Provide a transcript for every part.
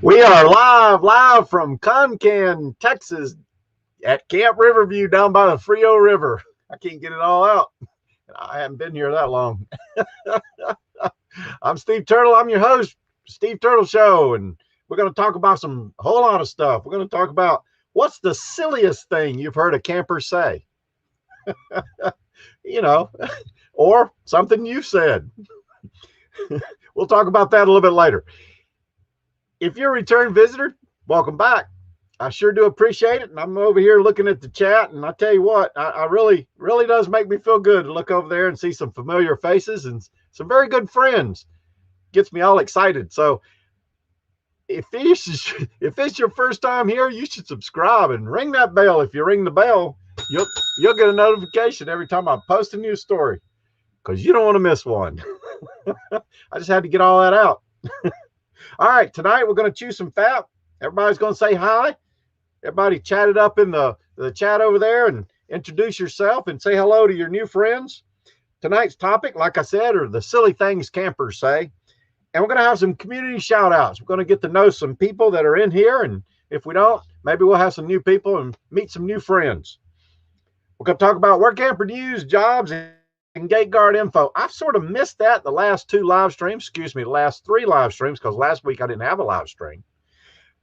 We are live from Concan, Texas, at Camp Riverview down by the Frio River. I can't get it all out. I haven't been here that long. I'm Steve Turtle. I'm your host, Steve Turtle Show, and we're going to talk about a whole lot of stuff. We're going to talk about what's the silliest thing you've heard a camper say, you know, or something you said. We'll talk about that a little bit later. If you're a return visitor, welcome back. I sure do appreciate it. And I'm over here looking at the chat, and I tell you what, I really does make me feel good to look over there and see some familiar faces and some very good friends. Gets me all excited. So if it's your first time here, you should subscribe and ring that bell. If you ring the bell, you'll get a notification every time I post a new story, because you don't want to miss one. I just had to get all that out. All right, tonight we're going to chew some fat. Everybody's going to say hi. Everybody chat it up in the chat over there and introduce yourself and say hello to your new friends. Tonight's topic, like I said, are the silly things campers say. And we're going to have some community shout outs. We're going to get to know some people that are in here. And if we don't, maybe we'll have some new people and meet some new friends. We're going to talk about WORKAMPER news, jobs, and gate guard info. I've sort of missed that the last the last 3 live streams, because last week I didn't have a live stream.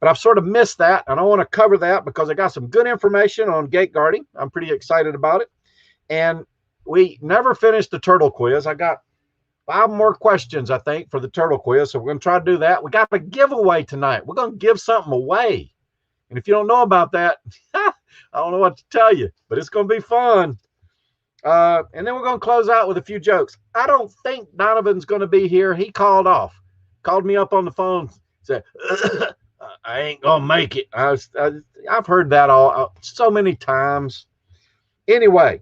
But I've sort of missed that, and I want to cover that because I got some good information on gate guarding. I'm pretty excited about it. And we never finished the turtle quiz. I got 5 more questions, I think, for the turtle quiz, so we're going to try to do that. We got a giveaway tonight. We're going to give something away. And if you don't know about that, I don't know what to tell you, but it's going to be fun. And then we're going to close out with a few jokes. I don't think Donovan's going to be here. He called me up on the phone, said, I ain't going to make it. I've heard that so many times. Anyway,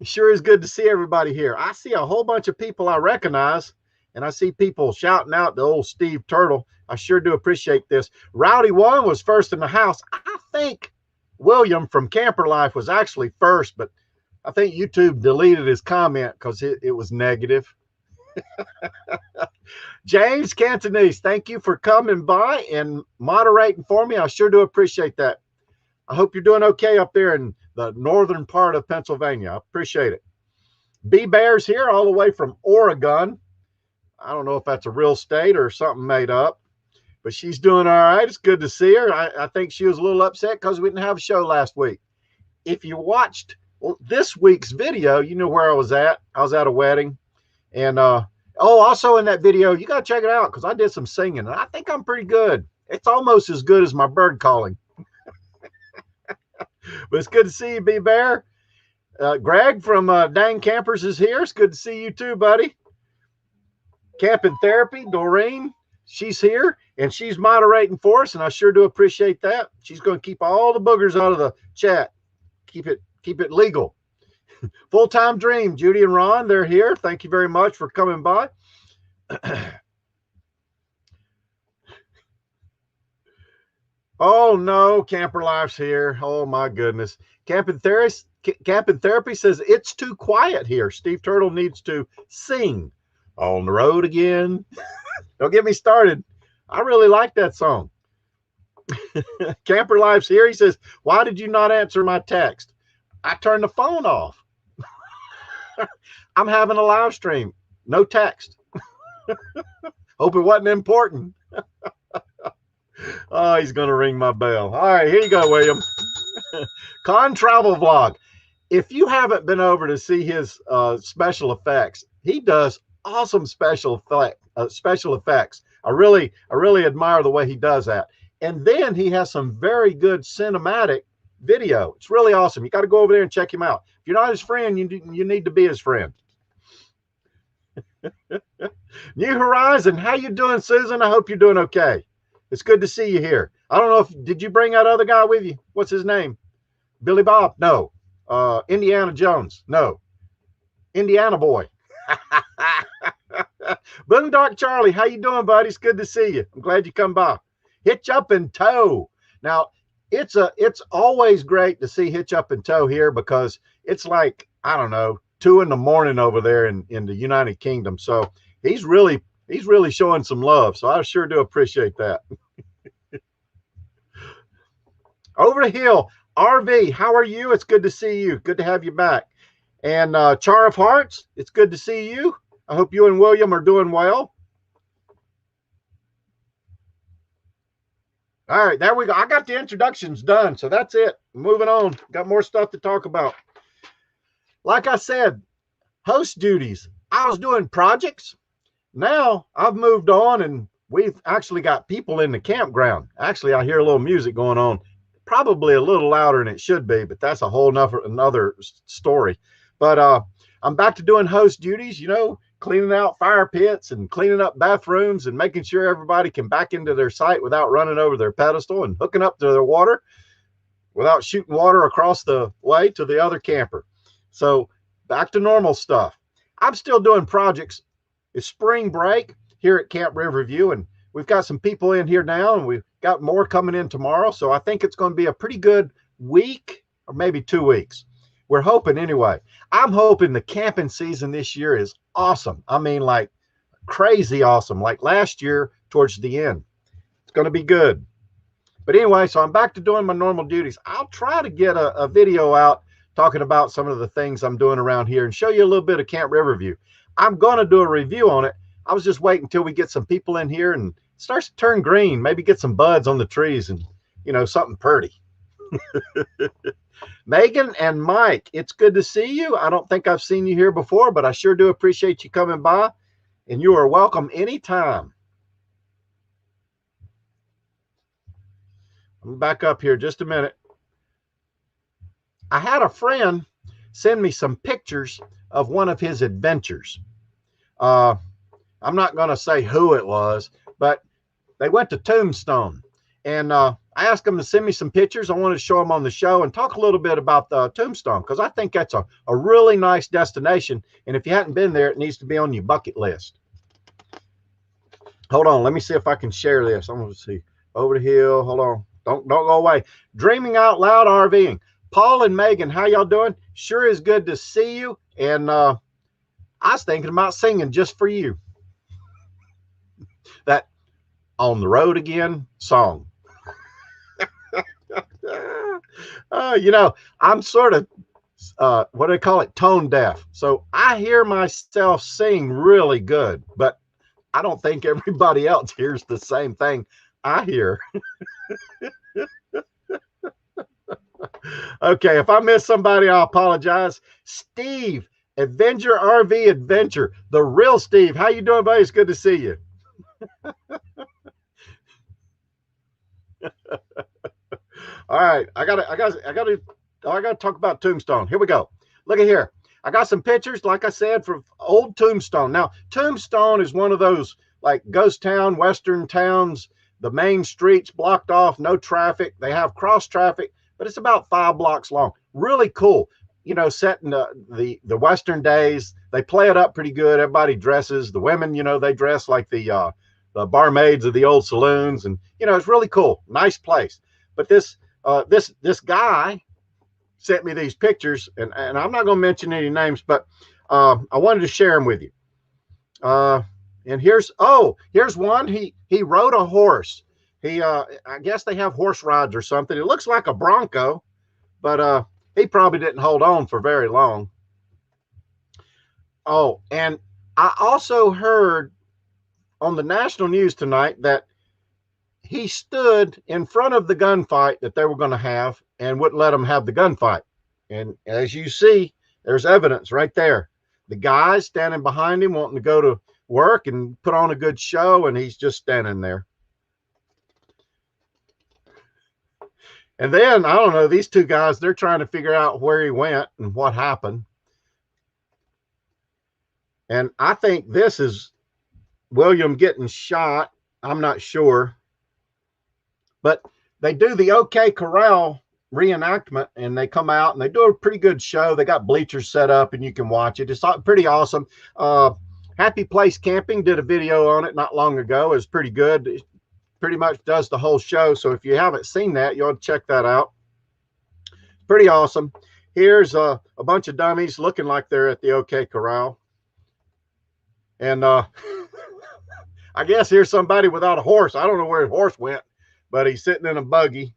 it sure is good to see everybody here. I see a whole bunch of people I recognize, and I see people shouting out the old Steve Turtle. I sure do appreciate this. Rowdy One was first in the house. I think William from Camper Life was actually first, but I think YouTube deleted his comment because it was negative. James Cantonese, thank you for coming by and moderating for me. I sure do appreciate that. I hope you're doing okay up there in the northern part of Pennsylvania. I appreciate it. B Bear's here all the way from Oregon. I don't know if that's a real state or something made up, but she's doing all right. It's good to see her. I think she was a little upset because we didn't have a show last week. If you watched this week's video, you know where I was at. I was at a wedding. And also in that video, you got to check it out because I did some singing, and I think I'm pretty good. It's almost as good as my bird calling. But it's good to see you, B Bear. Greg from Dang Campers is here. It's good to see you too, buddy. Camping Therapy, Doreen, she's here, and she's moderating for us, and I sure do appreciate that. She's going to keep all the boogers out of the chat. Keep it legal. Full-time Dream, Judy and Ron, they're here. Thank you very much for coming by. Oh no, Camper Life's here. Oh my goodness. Camping Therapy says it's too quiet here. Steve Turtle needs to sing. On the road again. Don't get me started. I really like that song. Camper Life's here. He says, why did you not answer my text? I turned the phone off. I'm having a live stream. No text. Hope it wasn't important. Oh, he's going to ring my bell. All right, here you go, William. Con Travel Vlog. If you haven't been over to see his special effects, he does awesome special effects. I really admire the way he does that. And then he has some very good cinematic video. It's really awesome. You got to go over there and check him out. If you're not his friend, you need to be his friend. New Horizon, how you doing, Susan? I hope you're doing okay. It's good to see you here. I don't know did you bring that other guy with you? What's his name? Billy Bob? No. Indiana Jones? No. Indiana Boy. Boondock Charlie, how you doing, buddy? It's good to see you. I'm glad you come by. Hitch Up and Tow. Now, it's always great to see Hitch Up and Tow here because it's like, I don't know, 2 in the morning over there in the United Kingdom. So he's really He's really showing some love, so I sure do appreciate that. Over the hill, RV, how are you? It's good to see you. Good to have you back. And Char of Hearts, it's good to see you. I hope you and William are doing well. All right, there we go. I got the introductions done, so that's it. Moving on. Got more stuff to talk about. Like I said, host duties. I was doing projects. Now I've moved on, and we've actually got people in the campground. Actually, I hear a little music going on. Probably a little louder than it should be, but that's a whole another story. But I'm back to doing host duties, you know, cleaning out fire pits and cleaning up bathrooms and making sure everybody can back into their site without running over their pedestal and hooking up to their water without shooting water across the way to the other camper. So back to normal stuff. I'm still doing projects. It's spring break here at Camp Riverview, and we've got some people in here now, and we've got more coming in tomorrow. So I think it's going to be a pretty good week, or maybe 2 weeks. We're hoping anyway. I'm hoping the camping season this year is awesome. I mean, like crazy awesome, like last year towards the end. It's going to be good. But anyway, so I'm back to doing my normal duties. I'll try to get a video out talking about some of the things I'm doing around here and show you a little bit of Camp Riverview. I'm going to do a review on it. I was just waiting until we get some people in here and it starts to turn green, maybe get some buds on the trees and, you know, something pretty. Megan and Mike, it's good to see you. I don't think I've seen you here before, but I sure do appreciate you coming by, and you are welcome anytime. I'm back up here just a minute. I had a friend send me some pictures of one of his adventures. I'm not going to say who it was, but they went to Tombstone, and I asked them to send me some pictures. I wanted to show them on the show and talk a little bit about the Tombstone, because I think that's a really nice destination. And if you hadn't been there, it needs to be on your bucket list. Hold on. Let me see if I can share this. I'm going to see. Over the hill. Hold on. Don't go away. Dreaming Out Loud RVing. Paul and Megan, how y'all doing? Sure is good to see you. And I was thinking about singing just for you that On the Road Again song. You know, I'm sort of, what do they call it? Tone deaf. So I hear myself sing really good, but I don't think everybody else hears the same thing I hear. Okay, if I miss somebody, I apologize. Steve, Adventure RV Adventure, the real Steve. How you doing, buddy? It's good to see you. All right, I gotta talk about Tombstone. Here we go. Look at here. I got some pictures, like I said, from old Tombstone. Now, Tombstone is one of those like ghost town, western towns. The main streets blocked off, no traffic. They have cross traffic, but it's about 5 blocks long. Really cool. You know, set in the Western days. They play it up pretty good. Everybody dresses. The women, you know, they dress like the barmaids of the old saloons, and you know, it's really cool. Nice place. But this guy sent me these pictures, and I'm not going to mention any names, but I wanted to share them with you. And here's one. He rode a horse. I guess they have horse rides or something. It looks like a Bronco, but he probably didn't hold on for very long. Oh, and I also heard on the national news tonight that he stood in front of the gunfight that they were going to have and wouldn't let them have the gunfight. And as you see, there's evidence right there. The guy's standing behind him wanting to go to work and put on a good show, and he's just standing there. And then, I don't know, these two guys, they're trying to figure out where he went and what happened. And I think this is William getting shot. I'm not sure. But they do the OK Corral reenactment, and they come out and they do a pretty good show. They got bleachers set up and you can watch it. It's pretty awesome. Happy Place Camping did a video on it not long ago. It's pretty good. It pretty much does the whole show. So if you haven't seen that, you ought to check that out. Pretty awesome. Here's a bunch of dummies looking like they're at the OK Corral. And I guess here's somebody without a horse. I don't know where his horse went, but he's sitting in a buggy.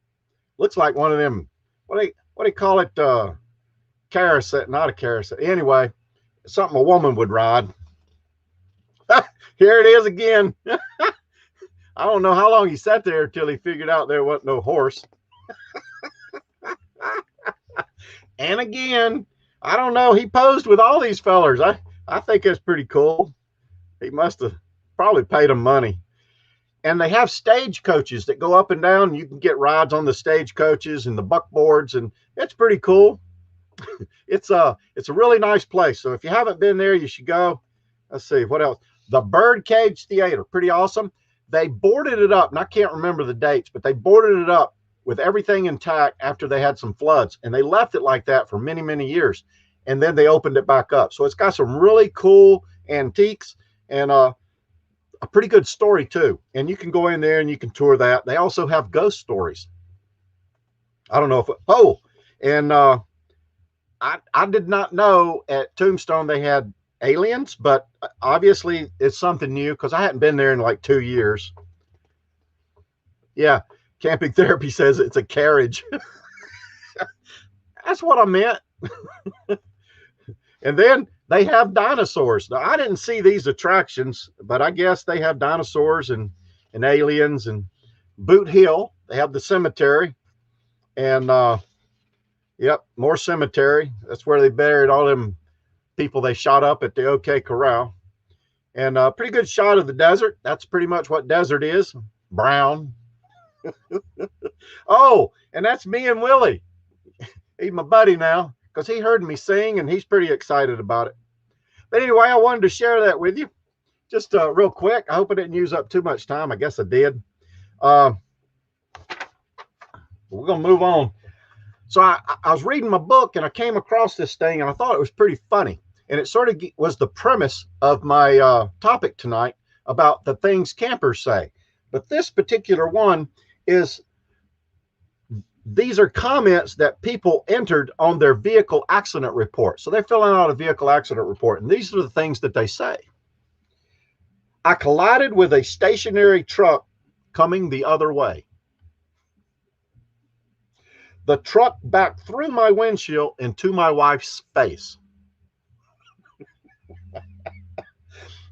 Looks like one of them. What do you call it? Carousel, not a carousel. Anyway, something a woman would ride. Here it is again. I don't know how long he sat there until he figured out there wasn't no horse. And again, I don't know. He posed with all these fellers. I think that's pretty cool. He must have probably paid them money. And they have stage coaches that go up and down. You can get rides on the stage coaches and the buckboards, and it's pretty cool. It's a really nice place. So if you haven't been there, you should go. Let's see what else. The Birdcage Theater, pretty awesome. They boarded it up, and I can't remember the dates, but they boarded it up with everything intact after they had some floods, and they left it like that for many, many years, and then they opened it back up. So it's got some really cool antiques and a pretty good story too. And you can go in there and you can tour that. They also have ghost stories. I don't know if I did not know at Tombstone they had aliens, but obviously it's something new because I hadn't been there in like 2 years. Yeah, Camping Therapy says it's a carriage. That's what I meant. And then they have dinosaurs. Now, I didn't see these attractions, but I guess they have dinosaurs and aliens. And Boot Hill, they have the cemetery. And, yep, more cemetery. That's where they buried all them people they shot up at the OK Corral. And a pretty good shot of the desert. That's pretty much what desert is. Brown. Oh, and that's me and Willie. He's my buddy now because he heard me sing and he's pretty excited about it. But anyway, I wanted to share that with you just real quick. I hope I didn't use up too much time. I guess I did. We're going to move on. So I was reading my book and I came across this thing and I thought it was pretty funny. And it sort of was the premise of my topic tonight about the things campers say. But this particular one is, these are comments that people entered on their vehicle accident report. So they're filling out a vehicle accident report. And these are the things that they say. I collided with a stationary truck coming the other way. The truck backed through my windshield into my wife's face.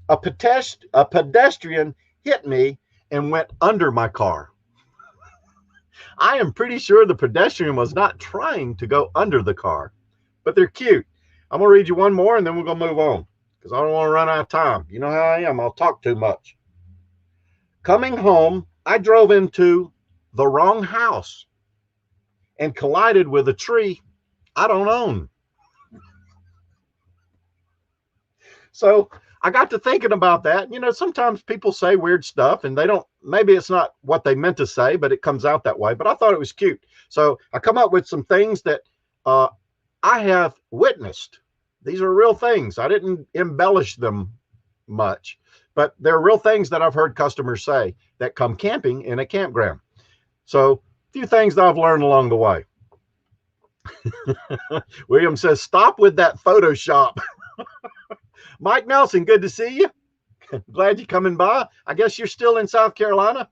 A pedestrian hit me and went under my car. I am pretty sure the pedestrian was not trying to go under the car, but they're cute. I'm going to read you one more and then we're going to move on because I don't want to run out of time. You know how I am. I'll talk too much. Coming home, I drove into the wrong house and collided with a tree I don't own. So I got to thinking about that. You know, sometimes people say weird stuff and they don't, maybe it's not what they meant to say, but it comes out that way. But I thought it was cute. So I come up with some things that I have witnessed. These are real things. I didn't embellish them much, but they're real things that I've heard customers say that come camping in a campground. So a few things that I've learned along the way. William says, stop with that Photoshop. Mike Nelson, good to see you. Glad you're coming by. I guess you're still in South Carolina.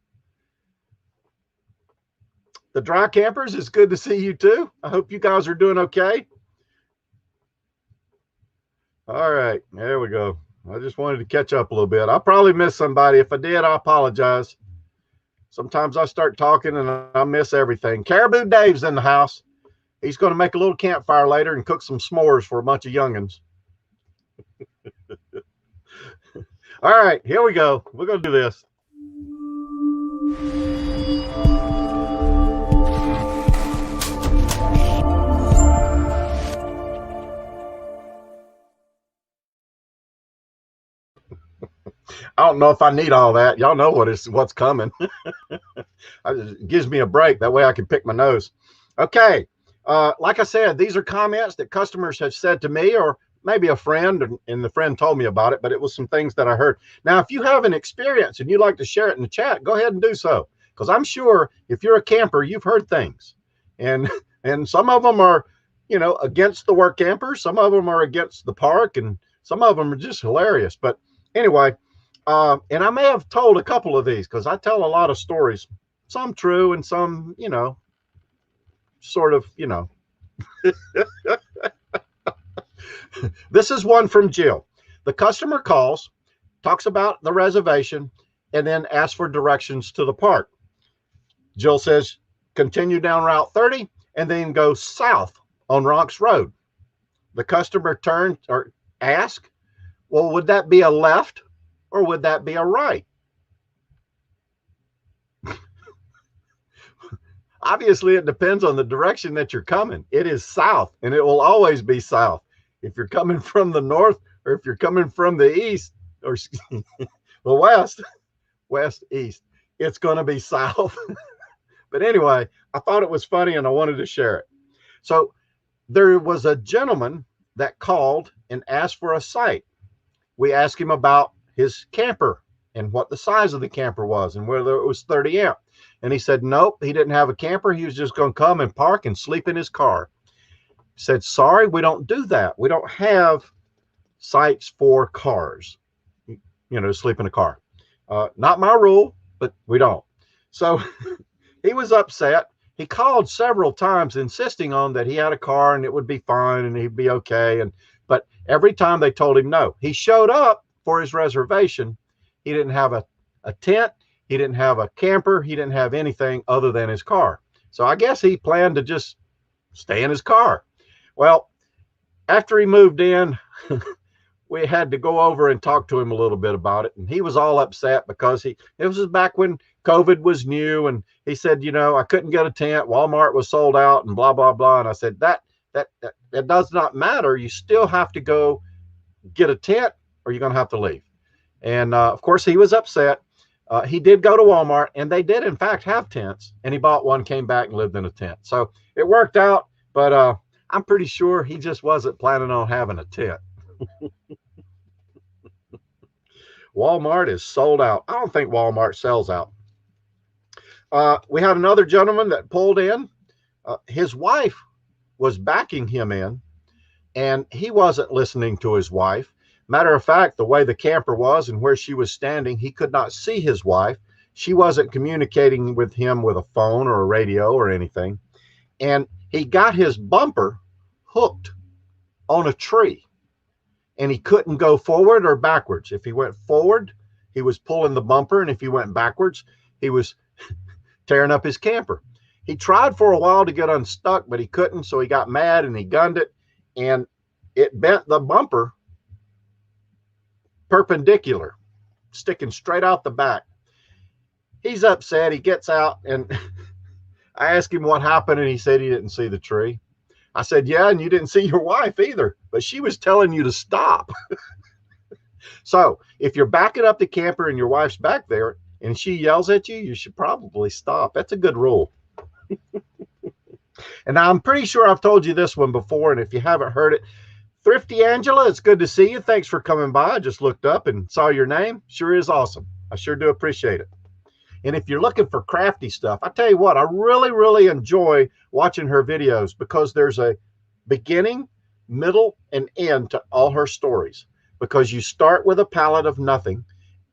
The Dry Campers, it's good to see you too. I hope you guys are doing okay. All right, there we go. I just wanted to catch up a little bit. I probably missed somebody. If I did, I apologize. Sometimes I start talking and I miss everything. Caribou Dave's in the house. He's going to make a little campfire later and cook some s'mores for a bunch of youngins. All right, here we go. We're going to do this. I don't know if I need all that. Y'all know what's coming. It gives me a break. That way I can pick my nose. Okay. Like I said, these are comments that customers have said to me, or maybe a friend, and the friend told me about it, but it was some things that I heard. Now, if you have an experience and you'd like to share it in the chat, go ahead and do so. Because I'm sure if you're a camper, you've heard things. And some of them are, you know, against the work campers. Some of them are against the park. And some of them are just hilarious. But anyway, And I may have told a couple of these because I tell a lot of stories, some true and some, sort of, This is one from Jill. The customer calls, talks about the reservation, and then asks for directions to the park. Jill says, continue down Route 30 and then go south on Ronks Road. The customer turns or asks, well, would that be a left or would that be a right? Obviously, it depends on the direction that you're coming. It is south, and it will always be south. If you're coming from the north, or if you're coming from the east, or the west, east, it's going to be south. But anyway, I thought it was funny, and I wanted to share it. So there was a gentleman that called and asked for a site. We asked him about his camper and what the size of the camper was and whether it was 30 amp. And he said, nope, he didn't have a camper. He was just going to come and park and sleep in his car. He said, sorry, we don't do that. We don't have sites for cars, sleep in a car. Not my rule, but we don't. So he was upset. He called several times insisting on that he had a car and it would be fine and he'd be okay. But every time they told him no. He showed up for his reservation. He didn't have a tent. He didn't have a camper. He didn't have anything other than his car. So I guess he planned to just stay in his car. Well, after he moved in, we had to go over and talk to him a little bit about it. And he was all upset because it was back when COVID was new. And he said, I couldn't get a tent. Walmart was sold out and blah, blah, blah. And I said, that does not matter. You still have to go get a tent or you're going to have to leave. And of course, he was upset. He did go to Walmart and they did, in fact, have tents. And he bought one, came back and lived in a tent. So it worked out. But I'm pretty sure he just wasn't planning on having a tent. Walmart is sold out. I don't think Walmart sells out. We had another gentleman that pulled in. His wife was backing him in, and he wasn't listening to his wife. Matter of fact, the way the camper was and where she was standing, he could not see his wife. She wasn't communicating with him with a phone or a radio or anything. And he got his bumper hooked on a tree. And he couldn't go forward or backwards. If he went forward, he was pulling the bumper. And if he went backwards, he was tearing up his camper. He tried for a while to get unstuck, but he couldn't. So he got mad and he gunned it. And it bent the bumper perpendicular, sticking straight out the back. He's upset. He gets out and I asked him what happened. And he said he didn't see the tree. I said, yeah, and you didn't see your wife either, but she was telling you to stop. So if you're backing up the camper and your wife's back there and she yells at you, you should probably stop. That's a good rule. And I'm pretty sure I've told you this one before. And if you haven't heard it, Thrifty Angela, it's good to see you. Thanks for coming by. I just looked up and saw your name. Sure is awesome. I sure do appreciate it. And if you're looking for crafty stuff, I tell you what, I really, really enjoy watching her videos because there's a beginning, middle, and end to all her stories. Because you start with a palette of nothing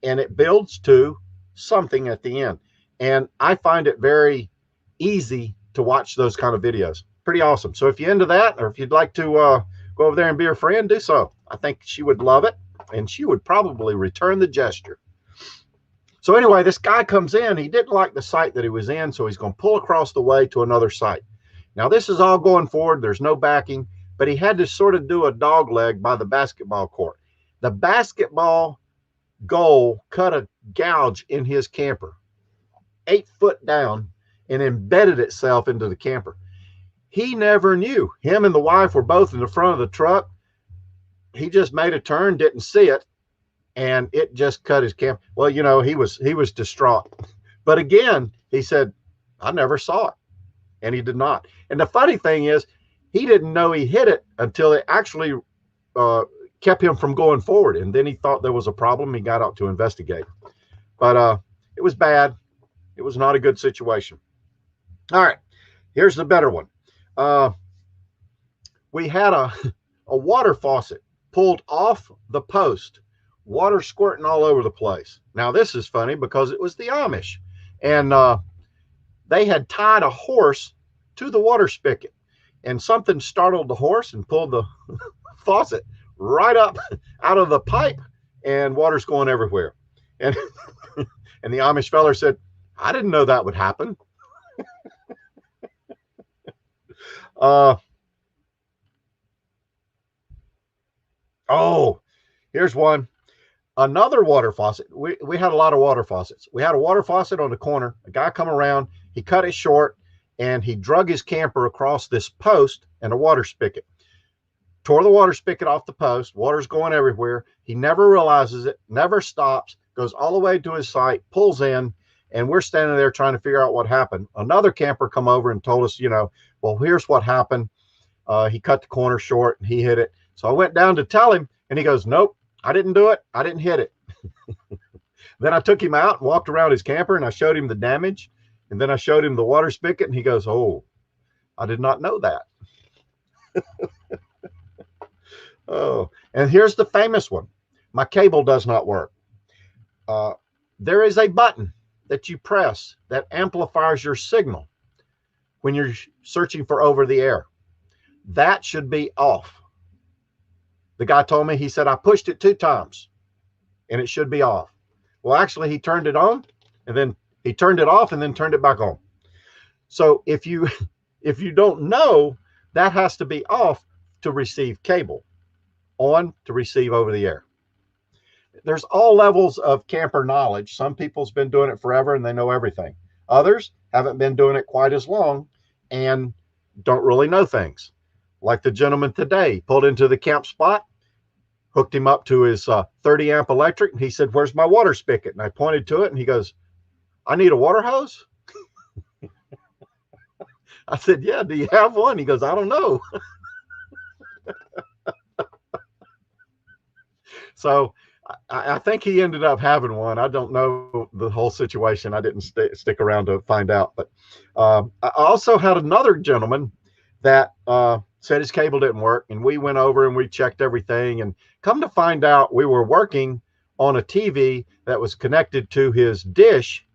and it builds to something at the end. And I find it very easy to watch those kind of videos. Pretty awesome. So if you're into that, or if you'd like to go over there and be her friend, do so. I think she would love it. And she would probably return the gesture. So anyway, this guy comes in. He didn't like the site that he was in, so he's going to pull across the way to another site. Now, this is all going forward. There's no backing, but he had to sort of do a dog leg by the basketball court. The basketball goal cut a gouge in his camper, 8 foot down, and embedded itself into the camper. He never knew. Him and the wife were both in the front of the truck. He just made a turn, didn't see it. And it just cut his camper. Well, he was distraught. But again, he said, I never saw it. And he did not. And the funny thing is, he didn't know he hit it until it actually kept him from going forward. And then he thought there was a problem. He got out to investigate. But it was bad. It was not a good situation. All right. Here's the better one. We had a water faucet pulled off the post water squirting all over the place. Now, this is funny because it was the Amish, and they had tied a horse to the water spigot, and something startled the horse and pulled the faucet right up out of the pipe, and water's going everywhere. And and the Amish feller said, I didn't know that would happen. Oh, here's one. Another water faucet. We had a lot of water faucets. We had a water faucet on the corner. A guy come around, he cut it short, and he drug his camper across this post and a water spigot. Tore the water spigot off the post. Water's going everywhere. He never realizes it, never stops, goes all the way to his site, pulls in, and we're standing there trying to figure out what happened. Another camper come over and told us, well, here's what happened. He cut the corner short and he hit it. So I went down to tell him, and he goes, nope, I didn't do it. I didn't hit it. Then I took him out and walked around his camper, and I showed him the damage. And then I showed him the water spigot, and he goes, oh, I did not know that. Oh, and here's the famous one. My cable does not work. There is a button that you press that amplifies your signal when you're searching for over the air. That should be off. The guy told me, he said, I pushed it 2 times and it should be off. Well, actually, he turned it on, and then he turned it off and then turned it back on. So if you don't know, that has to be off to receive cable, on to receive over the air. There's all levels of camper knowledge. Some people's been doing it forever and they know everything. Others haven't been doing it quite as long and don't really know things. Like the gentleman today, pulled into the camp spot, hooked him up to his 30 amp electric. And he said, where's my water spigot? And I pointed to it, and he goes, I need a water hose. I said, yeah, do you have one? He goes, I don't know. So I think he ended up having one. I don't know the whole situation. I didn't stick around to find out. But I also had another gentleman that said his cable didn't work, and we went over and we checked everything, and come to find out, we were working on a TV that was connected to his dish,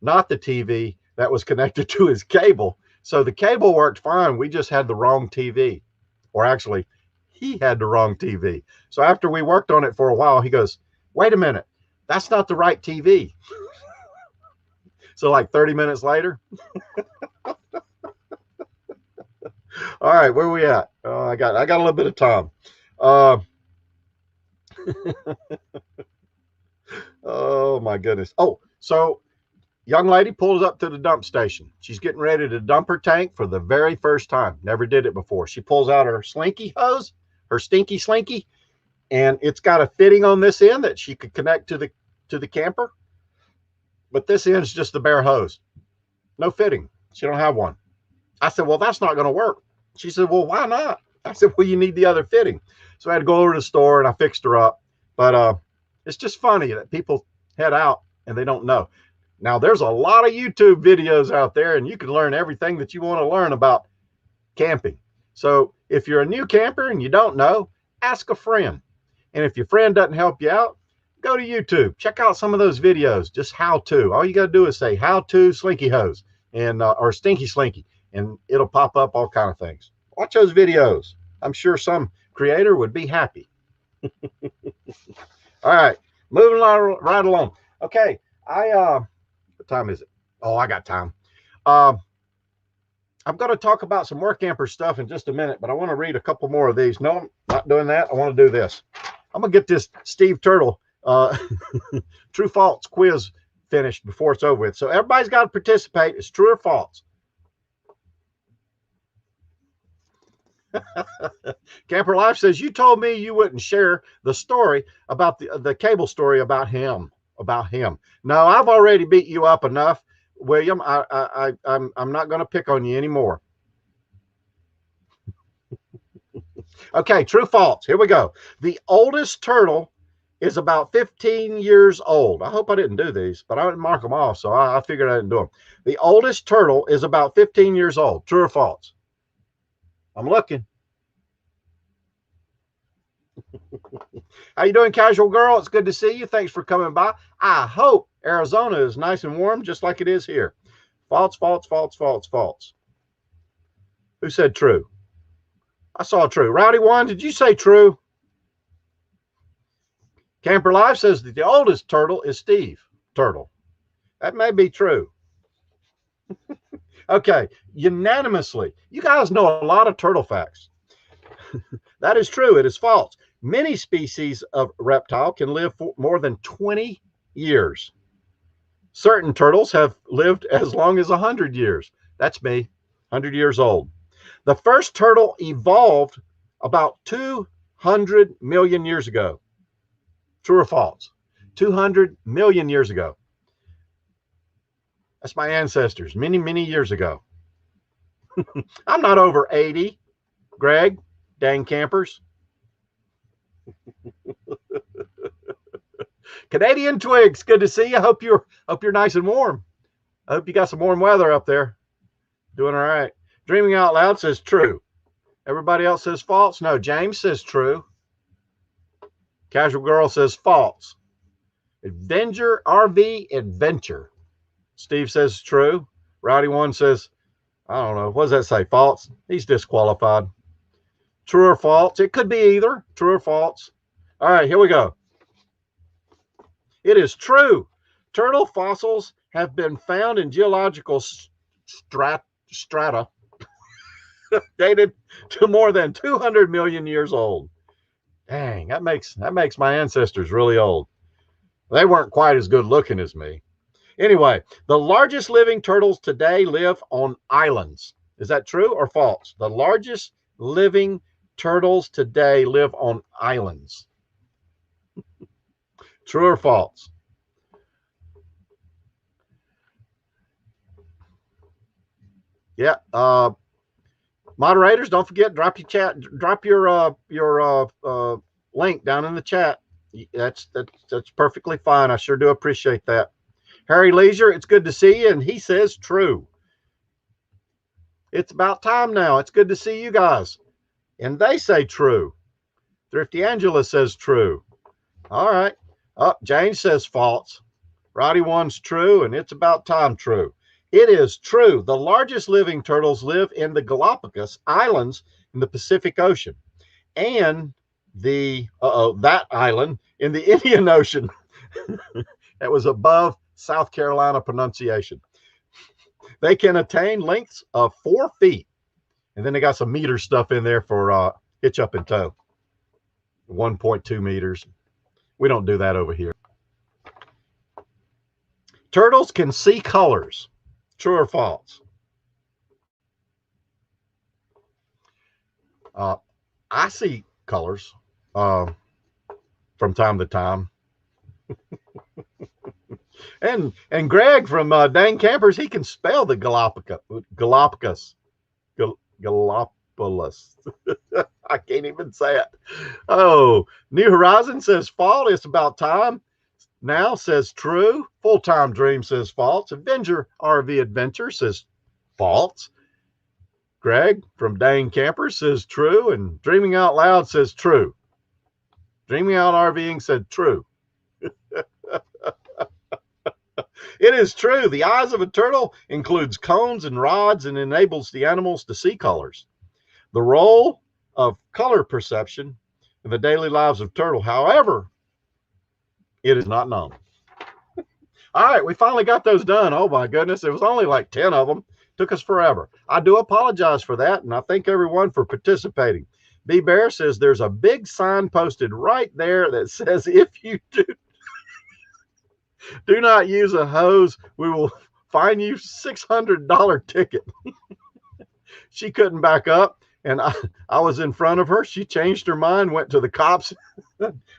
not the TV that was connected to his cable. So the cable worked fine. We just had the wrong TV, or actually he had the wrong TV. So after we worked on it for a while, he goes, wait a minute, that's not the right TV. So like 30 minutes later. All right, where are we at? I got a little bit of time. Oh my goodness. Oh, so young lady pulls up to the dump station. She's getting ready to dump her tank for the very first time. Never did it before. She pulls out her slinky hose, her stinky slinky, and it's got a fitting on this end that she could connect to the camper. But this end's just the bare hose. No fitting. She don't have one. I said, well, that's not going to work. She said, well, why not? I said, well, you need the other fitting. So I had to go over to the store and I fixed her up. But it's just funny that people head out and they don't know. Now, there's a lot of YouTube videos out there, and you can learn everything that you want to learn about camping. So if you're a new camper and you don't know, ask a friend. And if your friend doesn't help you out, go to YouTube. Check out some of those videos, just how to. All you got to do is say how to slinky hose and or stinky slinky, and it'll pop up all kind of things. Watch those videos. I'm sure some creator would be happy. All right, moving right along. Okay, what time is it? Oh, I got time. I'm going to talk about some WORKAMPER stuff in just a minute, but I want to read a couple more of these. No, I'm not doing that. I want to do this. I'm going to get this Steve Turtle true false quiz finished before it's over with. So everybody's got to participate. It's true or false. Camper Life says, you told me you wouldn't share the story about the cable story about him. No, I've already beat you up enough, William. I'm not going to pick on you anymore. Okay, true false. Here we go. The oldest turtle is about 15 years old. I hope I didn't do these, but I didn't mark them off, so I figured I didn't do them. The oldest turtle is about 15 years old. True or false? I'm looking. How you doing, Casual Girl? It's good to see you. Thanks for coming by. I hope Arizona is nice and warm, just like it is here. False, false, false, false, false. Who said true? I saw true. Rowdy One, did you say true? Camper Live says that the oldest turtle is Steve Turtle. That may be true. Okay, unanimously. You guys know a lot of turtle facts. That is true. It is false. Many species of reptile can live for more than 20 years. Certain turtles have lived as long as 100 years. That's me, 100 years old. The first turtle evolved about 200 million years ago. True or false? 200 million years ago. That's my ancestors, many, many years ago. I'm not over 80, Greg, dang campers. Canadian Twigs, good to see you. Hope you're nice and warm. I hope you got some warm weather up there. Doing all right. Dreaming Out Loud says true. Everybody else says false. No, James says true. Casual Girl says false. Adventure RV Adventure. Steve says true. Rowdy One says, I don't know. What does that say? False. He's disqualified. True or false? It could be either. True or false. All right, here we go. It is true. Turtle fossils have been found in geological strata dated to more than 200 million years old. Dang, that makes my ancestors really old. They weren't quite as good looking as me. Anyway, the largest living turtles today live on islands. Is that true or false? The largest living turtles today live on islands. True or false? Yeah. Moderators, don't forget, drop your link down in the chat. That's perfectly fine. I sure do appreciate that. Harry Leisure, it's good to see you, and he says true. It's about time now. It's good to see you guys. And they say true. Thrifty Angela says true. All right. Jane says false. Roddy One's true, and it's about time true. It is true. The largest living turtles live in the Galapagos Islands in the Pacific Ocean and that island in the Indian Ocean. That was above South Carolina pronunciation. They can attain lengths of 4 feet. And then they got some meter stuff in there for hitch up and tow. 1.2 meters. We don't do that over here. Turtles can see colors. True or false? I see colors from time to time. and Greg from Dang Campers, he can spell the Galapagos. I can't even say it. Oh, New Horizon says false. It's about time. Now says true. Full Time Dream says false. Avenger RV Adventure says false. Greg from Dang Campers says true. And Dreaming Out Loud says true. Dreaming Out RVing said true. It is true. The eyes of a turtle includes cones and rods and enables the animals to see colors. The role of color perception in the daily lives of turtle, however, it is not known. All right, we finally got those done. Oh my goodness, it was only like 10 of them. Took us forever. I do apologize for that, and I thank everyone for participating. B Bear says there's a big sign posted right there that says if you do not use a hose, we will fine you $600 ticket. She couldn't back up, and I was in front of her. She changed her mind, went to the cops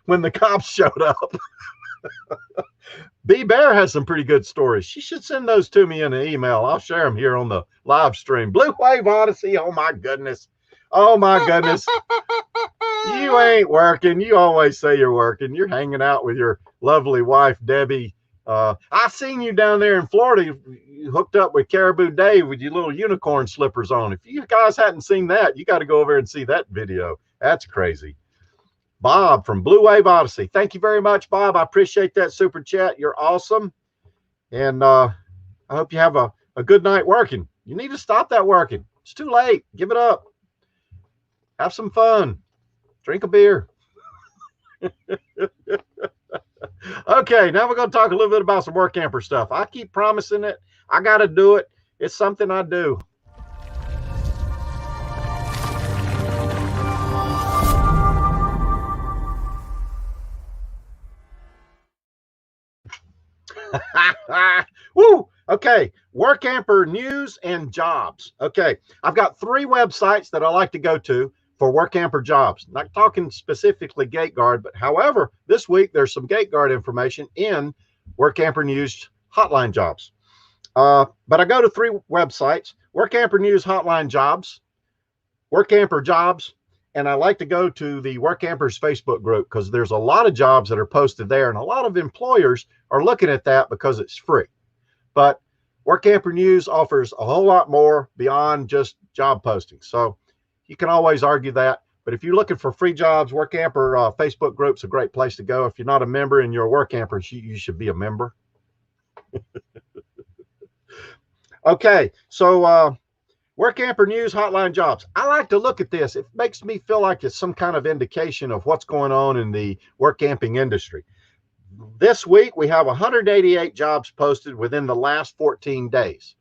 when the cops showed up. B Bear has some pretty good stories. She should send those to me in an email. I'll share them here on the live stream. Blue Wave Odyssey. Oh my goodness. Oh my goodness. You ain't working. You always say you're working. You're hanging out with your lovely wife, Debbie. I seen you down there in Florida. You hooked up with Caribou Dave with your little unicorn slippers on. If you guys hadn't seen that, you got to go over and see that video. That's crazy. Bob from Blue Wave Odyssey. Thank you very much, Bob. I appreciate that super chat. You're awesome. And I hope you have a good night working. You need to stop that working. It's too late. Give it up. Have some fun. Drink a beer. Okay, now we're going to talk a little bit about some work camper stuff. I keep promising it. I got to do it. It's something I do. Woo! Okay, WORKAMPER news and jobs. Okay, I've got 3 websites that I like to go to for WORKAMPER jobs. Not talking specifically gate guard, but however, this week there's some gate guard information in WORKAMPER news hotline jobs. But I go to 3 websites: WORKAMPER news hotline jobs, WORKAMPER jobs, and I like to go to the WORKAMPER's Facebook group because there's a lot of jobs that are posted there, and a lot of employers are looking at that because it's free. But WORKAMPER News offers a whole lot more beyond just job postings. So you can always argue that. But if you're looking for free jobs, WORKAMPER Facebook group's a great place to go. If you're not a member and you're a WORKAMPER, you should be a member. Okay, so WORKAMPER News hotline jobs. I like to look at this. It makes me feel like it's some kind of indication of what's going on in the work camping industry. This week, we have 188 jobs posted within the last 14 days.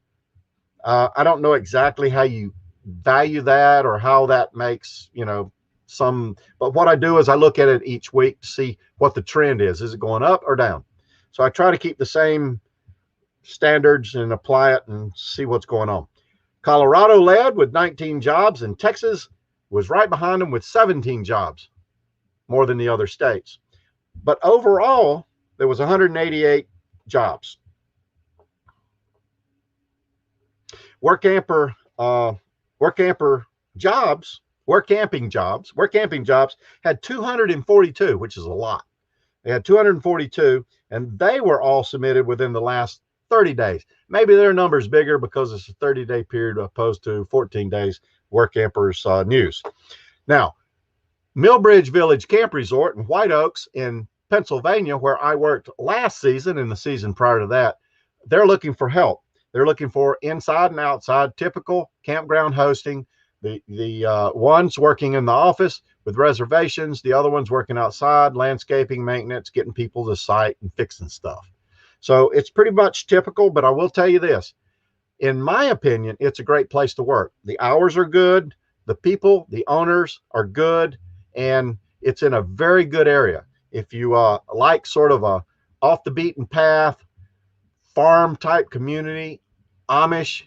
I don't know exactly how you value that or how that makes, but what I do is I look at it each week to see what the trend is. Is it going up or down? So I try to keep the same standards and apply it and see what's going on. Colorado led with 19 jobs, and Texas was right behind them with 17 jobs, more than the other states. But overall, there was 188 jobs. WORKAMPER jobs, work camping jobs had 242, which is a lot. They had 242, and they were all submitted within the last 30 days. Maybe their number is bigger because it's a 30-day period opposed to 14 days WORKAMPER's news. Now, Millbridge Village Camp Resort in White Oaks in Pennsylvania, where I worked last season and the season prior to that, they're looking for help. They're looking for inside and outside, typical campground hosting. The ones working in the office with reservations, the other ones working outside, landscaping, maintenance, getting people to site and fixing stuff. So it's pretty much typical, but I will tell you this. In my opinion, it's a great place to work. The hours are good. The people, the owners are good. And it's in a very good area. If you like sort of a off the beaten path, farm type community, Amish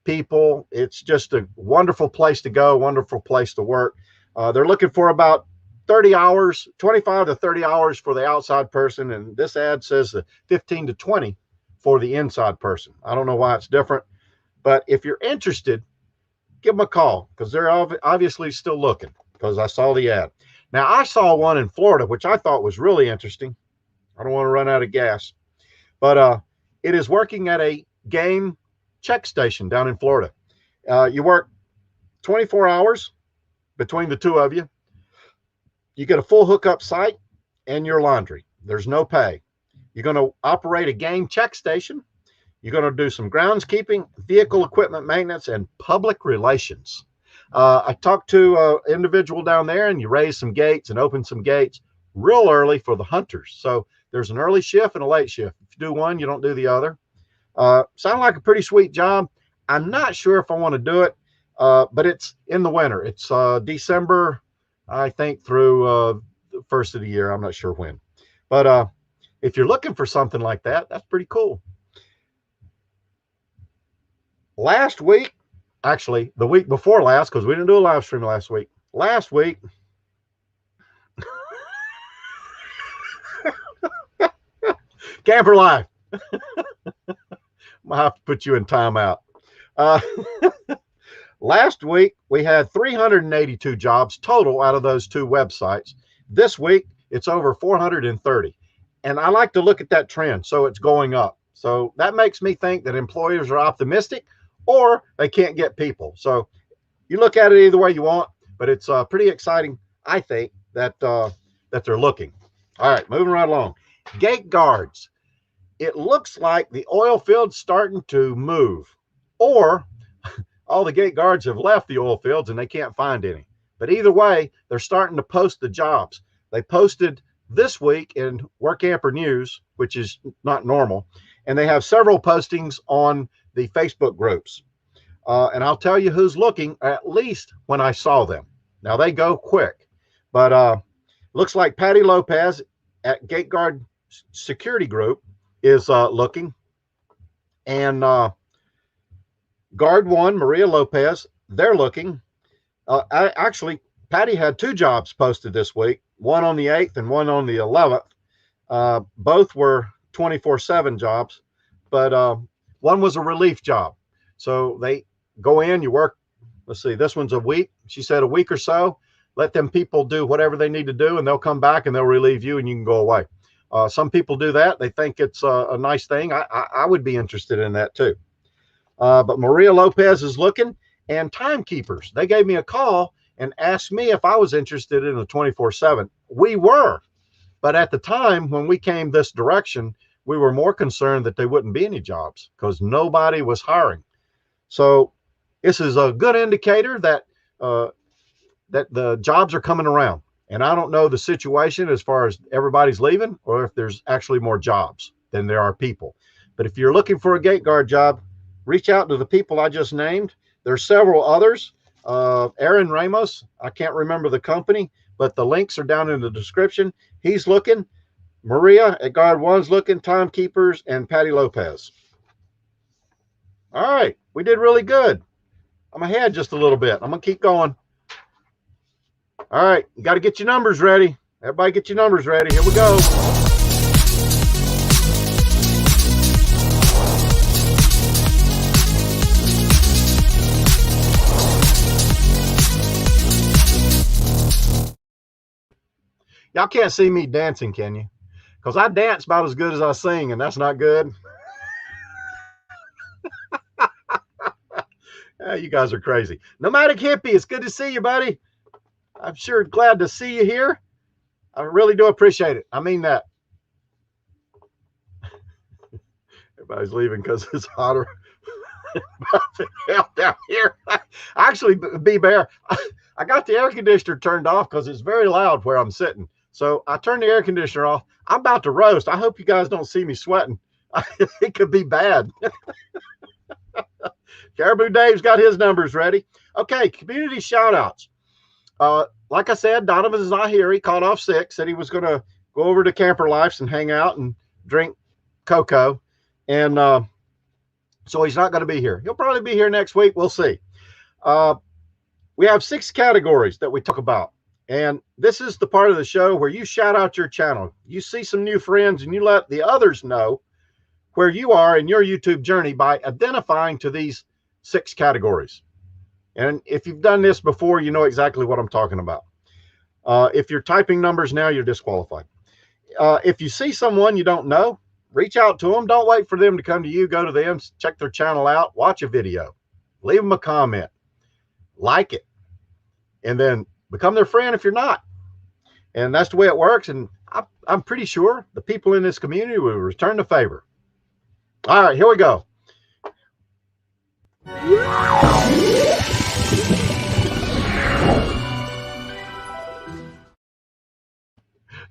people, it's just a wonderful place to go, wonderful place to work. They're looking for about 30 hours, 25 to 30 hours for the outside person. And this ad says 15 to 20 for the inside person. I don't know why it's different, but if you're interested, give them a call because they're obviously still looking because I saw the ad. Now, I saw one in Florida, which I thought was really interesting. I don't want to run out of gas, but it is working at a game check station down in Florida. You work 24 hours between the two of you. You get a full hookup site and your laundry. There's no pay. You're going to operate a game check station. You're going to do some groundskeeping, vehicle equipment maintenance, and public relations. I talked to an individual down there, and you raise some gates and open some gates real early for the hunters. So there's an early shift and a late shift. If you do one, you don't do the other. Sound like a pretty sweet job. I'm not sure if I want to do it, but it's in the winter. It's December, I think, through the first of the year. I'm not sure when. But if you're looking for something like that, that's pretty cool. Last week, actually, the week before last, because we didn't do a live stream last week. Last week, Camper Life. I'll have to put you in timeout. Last week, we had 382 jobs total out of those 2 websites. This week, it's over 430. And I like to look at that trend. So it's going up. So that makes me think that employers are optimistic or they can't get people. So you look at it either way you want, but it's pretty exciting, I think, that that they're looking. All right, moving right along. Gate guards. It looks like the oil field's starting to move, or all the gate guards have left the oil fields and they can't find any. But either way, they're starting to post the jobs. They posted this week in WORKAMPER News, which is not normal, and they have several postings on the Facebook groups. And I'll tell you who's looking, at least when I saw them. Now, they go quick, but looks like Patty Lopez at Gate Guard Security Group is looking. And Guard 1, Maria Lopez, they're looking. Actually, Patty had 2 jobs posted this week, one on the 8th and one on the 11th. Both were 24/7 jobs, but one was a relief job. So they go in, you work, let's see, this one's a week. She said a week or so, let them people do whatever they need to do, and they'll come back and they'll relieve you and you can go away. Some people do that. They think it's a nice thing. I would be interested in that too. But Maria Lopez is looking, and timekeepers. They gave me a call and asked me if I was interested in a 24/7. We were, but at the time when we came this direction, we were more concerned that there wouldn't be any jobs because nobody was hiring. So this is a good indicator that that the jobs are coming around. And I don't know the situation as far as everybody's leaving or if there's actually more jobs than there are people. But if you're looking for a gate guard job, reach out to the people I just named. There's several others. Aaron Ramos, I can't remember the company, but the links are down in the description. He's looking. Maria at Guard 1's looking, timekeepers, and Patty Lopez. All right, we did really good. I'm ahead just a little bit. I'm going to keep going. All right, you got to get your numbers ready. Everybody get your numbers ready. Here we go. Y'all can't see me dancing, can you? Because I dance about as good as I sing, and that's not good. You guys are crazy. Nomadic Hippie, it's good to see you, buddy. I'm sure glad to see you here. I really do appreciate it. I mean that. Everybody's leaving because it's hotter. Down here. Actually, B-Bear, I got the air conditioner turned off because it's very loud where I'm sitting. So I turned the air conditioner off. I'm about to roast. I hope you guys don't see me sweating. It could be bad. Caribou Dave's got his numbers ready. Okay, community shout outs. Like I said, Donovan is not here. He called off sick, said he was going to go over to Camper Life's and hang out and drink cocoa. And so he's not going to be here. He'll probably be here next week. We'll see. We have 6 categories that we talk about. And this is the part of the show where you shout out your channel. You see some new friends and you let the others know where you are in your YouTube journey by identifying to these 6 categories. And if you've done this before, you know exactly what I'm talking about. If you're typing numbers now, you're disqualified. If you see someone you don't know, reach out to them. Don't wait for them to come to you. Go to them, check their channel out, watch a video, leave them a comment, like it, and then become their friend if you're not. And that's the way it works. And I'm pretty sure the people in this community will return the favor. All right, here we go.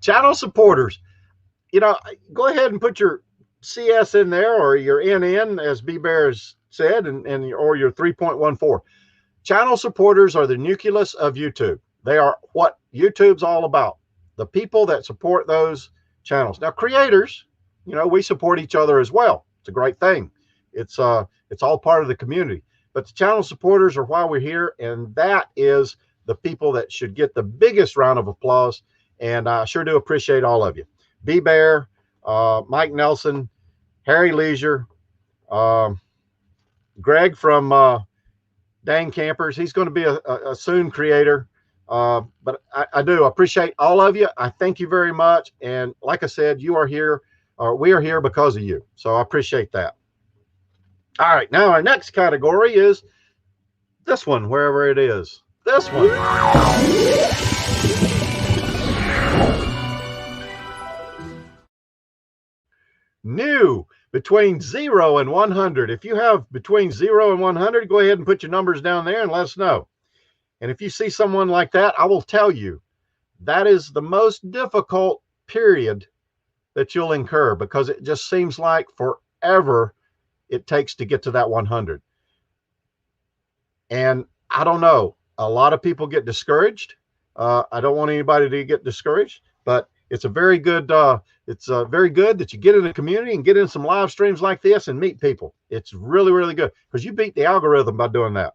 Channel supporters, you know, go ahead and put your CS in there or your NN, as B-Bear said, or your 3.14. Channel supporters are the nucleus of YouTube. They are what YouTube's all about. The people that support those channels. Now, creators, you know, we support each other as well. It's a great thing. It's all part of the community. But the channel supporters are why we're here, and that is the people that should get the biggest round of applause. And I sure do appreciate all of you. B-Bear, Mike Nelson, Harry Leisure, Greg from Dang Campers. He's going to be a soon creator. But I do appreciate all of you. I thank you very much. And like I said, you are here, or we are here because of you. So I appreciate that. All right. Now our next category is this one, wherever it is. This one. New, between 0 and 100. If you have between 0 and 100, go ahead and put your numbers down there and let us know. And if you see someone like that, I will tell you that is the most difficult period that you'll incur, because it just seems like forever it takes to get to that 100. And I don't know, a lot of people get discouraged. I don't want anybody to get discouraged, but it's a very good very good that you get in the community and get in some live streams like this and meet people. It's really, really good, because you beat the algorithm by doing that.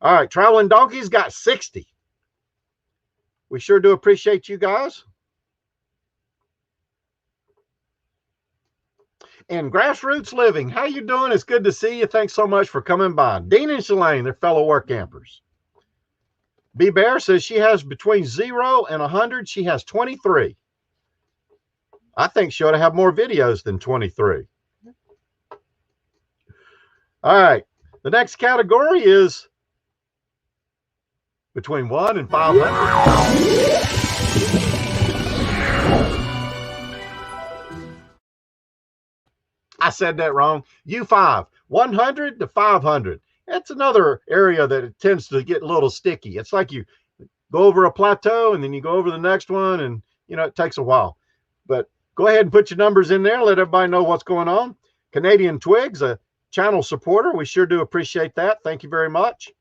All right, Traveling Donkeys got 60. We sure do appreciate you guys. And Grassroots Living, how you doing? It's good to see you. Thanks so much for coming by. Dean and Shalane, they're fellow work campers. B Bear says she has between 0 and 100. She has 23. I think she ought to have more videos than 23. All right. The next category is between 1 and 500. I said that wrong. U5, 100 to 500. That's another area that it tends to get a little sticky. It's like you go over a plateau and then you go over the next one, and you know, it takes a while. But go ahead and put your numbers in there. Let everybody know what's going on. Canadian Twigs, a channel supporter. We sure do appreciate that. Thank you very much.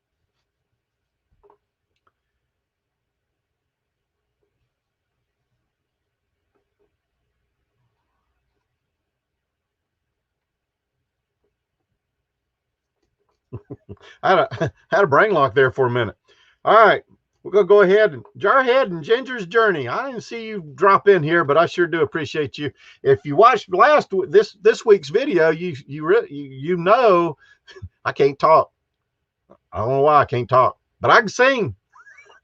I had a brain lock there for a minute. All right, we're gonna go ahead and Jarhead and Ginger's Journey. I didn't see you drop in here, but I sure do appreciate you. If you watched this week's video, you know I can't talk. I don't know why I can't talk, but I can sing.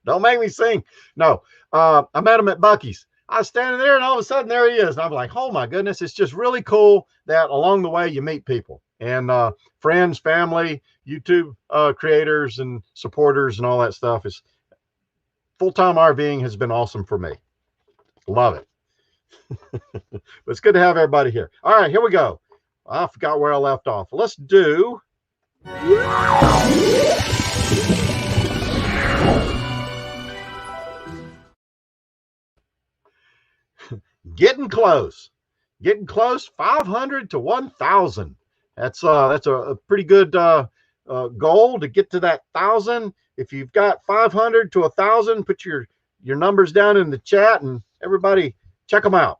Don't make me sing. No, I met him at Buc-ee's. I was standing there, and all of a sudden there he is. And I'm like, oh my goodness, it's just really cool that along the way you meet people and friends, family, YouTube creators and supporters and all that stuff. Is full-time RVing has been awesome for me. Love it. But it's good to have everybody here. All right, here we go. I forgot where I left off. Let's do getting close. 500 to 1,000. That's a pretty good goal to get to that 1,000. If you've got 500 to 1,000, put your numbers down in the chat, and everybody check them out.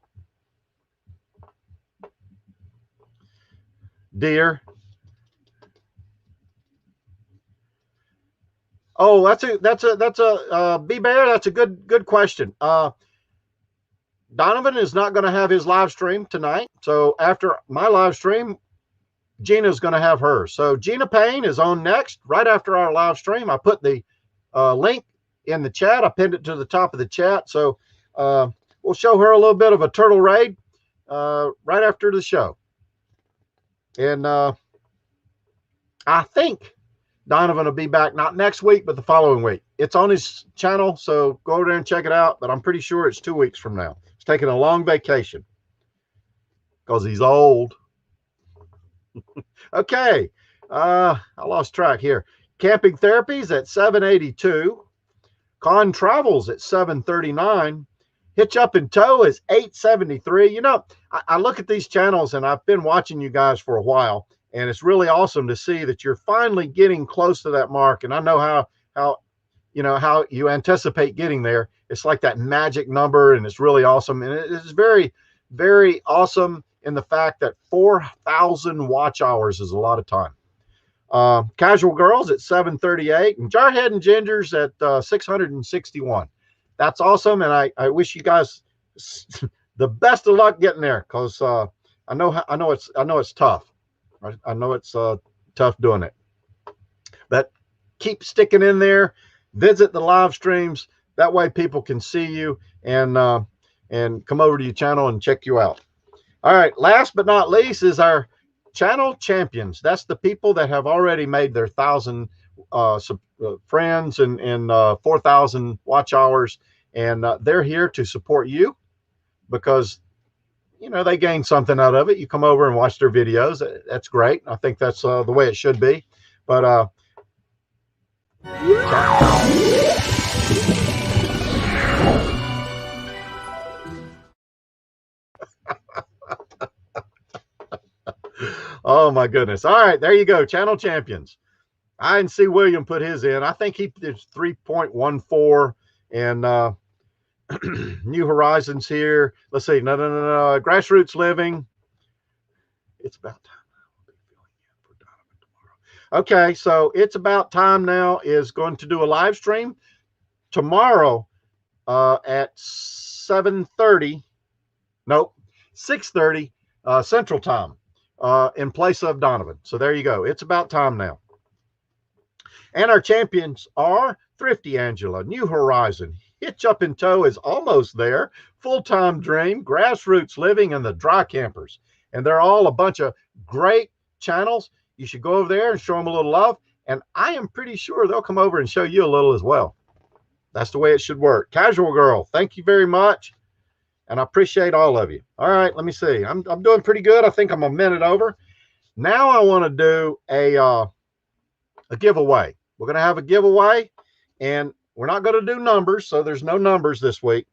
Dear. Oh, that's a B Bear. That's a good question. Donovan is not going to have his live stream tonight. So after my live stream, Gina's going to have hers. So Gina Payne is on next, right after our live stream. I put the link in the chat. I pinned it to the top of the chat. So we'll show her a little bit of a turtle raid right after the show. And I think Donovan will be back, not next week, but the following week. It's on his channel, so go over there and check it out. But I'm pretty sure it's 2 weeks from now. He's taking a long vacation because he's old. Okay. I lost track here. Camping Therapies at 782. Con Travels at 739. Hitch Up and Tow is 873. You know, I look at these channels, and I've been watching you guys for a while, and it's really awesome to see that you're finally getting close to that mark. And I know how you anticipate getting there. It's like that magic number, and it's really awesome. And it is very, very awesome in the fact that 4,000 watch hours is a lot of time. Casual Girls at 738, and Jarhead and Gingers at 661. That's awesome, and I wish you guys the best of luck getting there, because I know it's tough. I know it's tough doing it, but keep sticking in there. Visit the live streams. That way people can see you and come over to your channel and check you out. All right. Last but not least is our channel champions. That's the people that have already made their 1,000 friends and 4,000 watch hours. And they're here to support you, because you know, they gain something out of it. You come over and watch their videos. That's great. I think that's the way it should be. But oh my goodness. All right, there you go. Channel champions. I didn't see William put his in. I think he did 3.14 and New Horizons here. Let's see. No. Grassroots Living. It's about time. Okay, so it's about time now is going to do a live stream tomorrow at 7:30. Nope, 6:30 Central Time in place of Donovan. So there you go. It's about time now. And our champions are Thrifty Angela, New Horizon, Hitch Up in Tow is almost there, Full Time Dream, Grassroots Living, and the Dry Campers. And they're all a bunch of great channels. You should go over there and show them a little love. And I am pretty sure they'll come over and show you a little as well. That's the way it should work. Casual Girl, thank you very much. And I appreciate all of you. All right, let me see. I'm doing pretty good. I think I'm a minute over. Now I want to do a giveaway. We're going to have a giveaway, and we're not going to do numbers, so there's no numbers this week.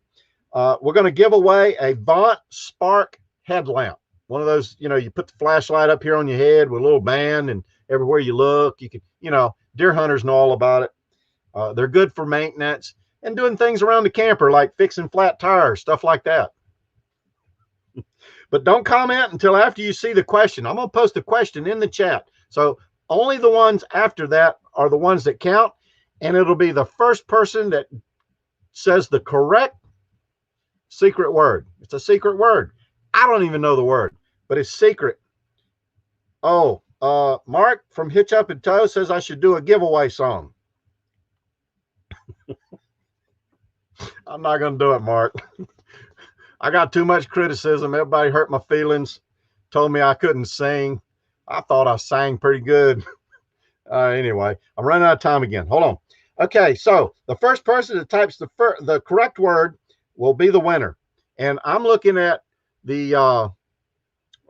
We're going to give away a Vaunt Spark headlamp. One of those, you know, you put the flashlight up here on your head with a little band, and everywhere you look, you can, you know, deer hunters know all about it. They're good for maintenance and doing things around the camper, like fixing flat tires, stuff like that. But don't comment until after you see the question. I'm going to post a question in the chat. So only the ones after that are the ones that count. And it'll be the first person that says the correct secret word. It's a secret word. I don't even know the word, but it's secret. Oh, Mark from Hitch Up in Tow says I should do a giveaway song. I'm not going to do it, Mark. I got too much criticism. Everybody hurt my feelings, told me I couldn't sing. I thought I sang pretty good. Anyway, I'm running out of time again. Hold on. Okay, so the first person that types the correct word will be the winner. And I'm looking at the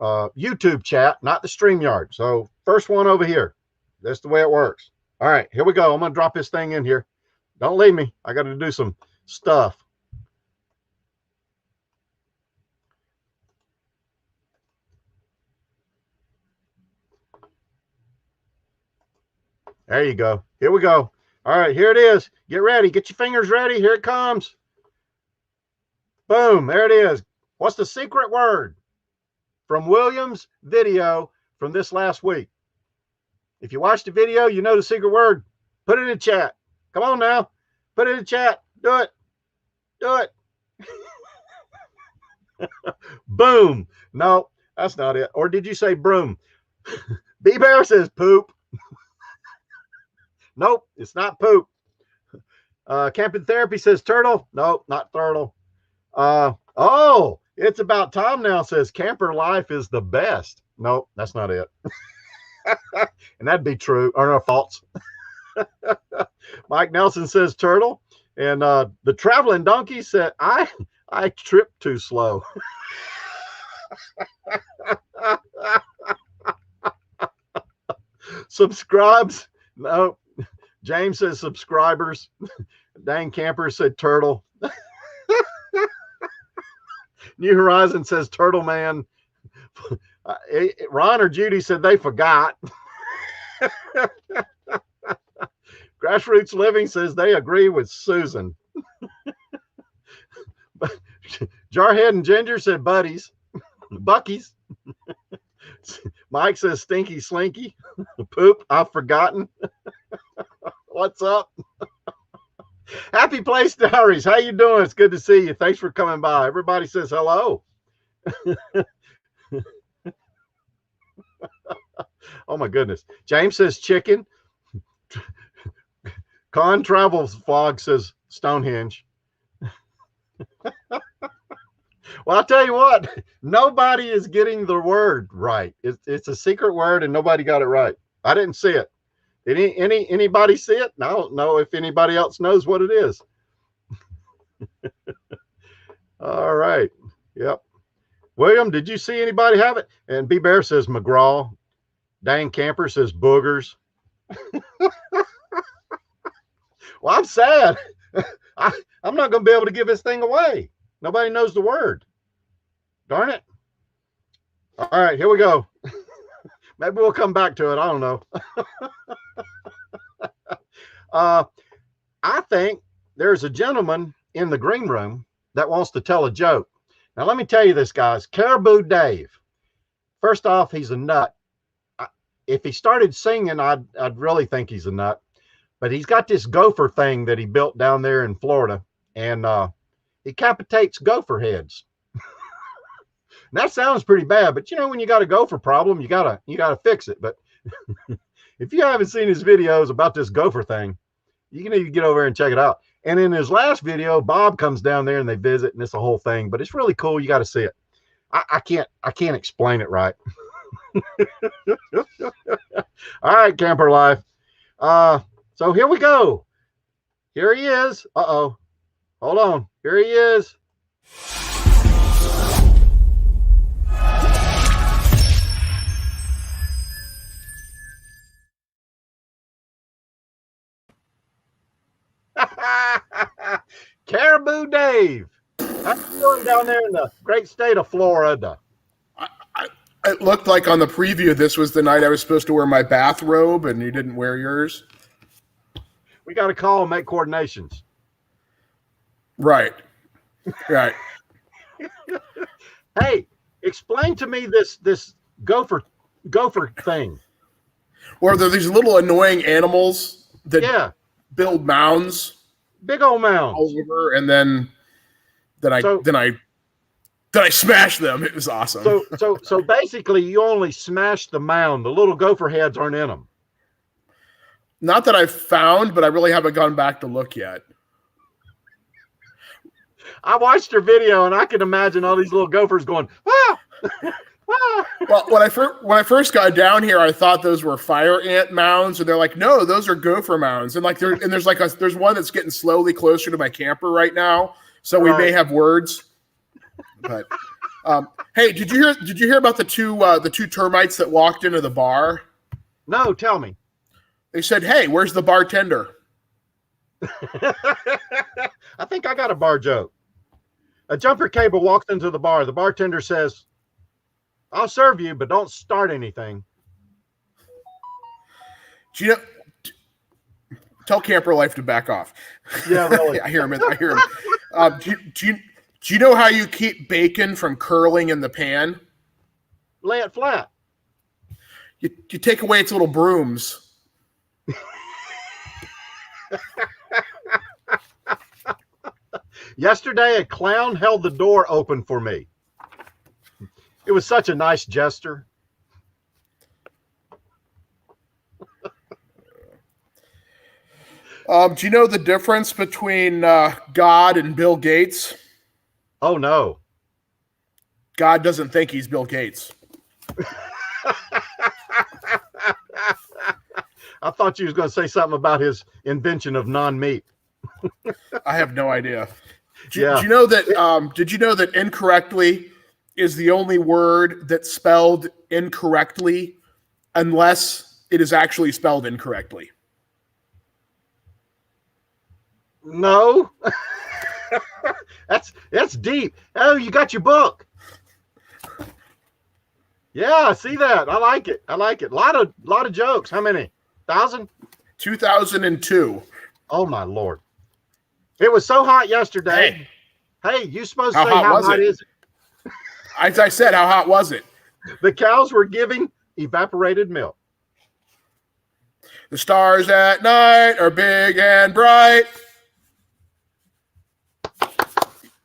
YouTube chat, not the StreamYard. So first one over here. That's the way it works. All right, here we go. I'm going to drop this thing in here. Don't leave me. I got to do some stuff. There you go. Here we go. All right, here it is. Get ready. Get your fingers ready. Here it comes. Boom. There it is. What's the secret word from William's video from this last week? If you watched the video, you know the secret word. Put it in the chat. Come on now. Put it in the chat. Do it. Do it. Boom. No, that's not it. Or did you say broom? B-Bear says poop. Nope, it's not poop. Camping Therapy says turtle. Nope, not turtle. Oh, it's about time now says camper life is the best. Nope, that's not it. And that'd be true, or no, false. Mike Nelson says turtle. And the Traveling Donkey said, I tripped too slow. Subscribes. Nope. James says subscribers. Dang Camper said turtle. New Horizon says turtle man. Ron or Judy said they forgot. Grassroots Living says they agree with Susan. Jarhead and Ginger said buddies. Buckies. Mike says stinky slinky. Poop, I've forgotten. What's up? Happy Place Diaries. How you doing? It's good to see you. Thanks for coming by. Everybody says hello. Oh my goodness. James says chicken. Con Travels Vlog says Stonehenge. Well, I'll tell you what, nobody is getting the word right. It's a secret word and nobody got it right. I didn't see it. Did anybody see it? I don't know if anybody else knows what it is. All right. Yep. William, did you see anybody have it? And B Bear says McGraw. Dang Camper says boogers. Well, I'm sad. I'm not going to be able to give this thing away. Nobody knows the word. Darn it. All right, here we go. Maybe we'll come back to it. I don't know. I think there's a gentleman in the green room that wants to tell a joke. Now, let me tell you this, guys. Caribou Dave. First off, he's a nut. If he started singing, I'd really think he's a nut. But he's got this gopher thing that he built down there in Florida, and he capitates gopher heads. That sounds pretty bad, but you know, when you got a gopher problem, you gotta fix it. But if you haven't seen his videos about this gopher thing, you can even get over there and check it out. And in his last video, Bob comes down there and they visit, and it's a whole thing. But it's really cool. You got to see it. I can't explain it right. All right, Camper Life. So here we go. Here he is. Uh-oh. Hold on. Here he is. Caribou Dave. How you doing down there in the great state of Florida? It looked like on the preview this was the night I was supposed to wear my bathrobe, and you didn't wear yours. We got to call and make coordinations. Right. Right. Hey, explain to me this gopher thing. Or there are these little annoying animals that build mounds. Big old mounds. All over, and then I smashed them. It was awesome. So basically you only smash the mound. The little gopher heads aren't in them. Not that I've found, but I really haven't gone back to look yet. I watched your video, and I can imagine all these little gophers going, ah! Ah! Well, when I first got down here, I thought those were fire ant mounds, and they're like, no, those are gopher mounds. And there's one that's getting slowly closer to my camper right now, so we may have words. But hey, did you hear about the two termites that walked into the bar? No, tell me. They said, "Hey, where's the bartender?" I think I got a bar joke. A jumper cable walks into the bar. The bartender says, "I'll serve you, but don't start anything." Do you know? Tell Camper Life to back off. Yeah, really. I hear him. Do you know how you keep bacon from curling in the pan? Lay it flat. You take away its little brooms. Yesterday, a clown held the door open for me. It was such a nice gesture. Do you know the difference between God and Bill Gates? Oh, no. God doesn't think he's Bill Gates. I thought you was going to say something about his invention of non-meat. I have no idea. Did you know that incorrectly is the only word that's spelled incorrectly unless it is actually spelled incorrectly? No. That's deep. Oh, you got your book. Yeah, I see that. I like it. A lot of jokes. How many? 1,000? 2002. Oh my Lord. It was so hot yesterday. Hey, you supposed to say how hot is it? As I said, how hot was it? The cows were giving evaporated milk. The stars at night are big and bright.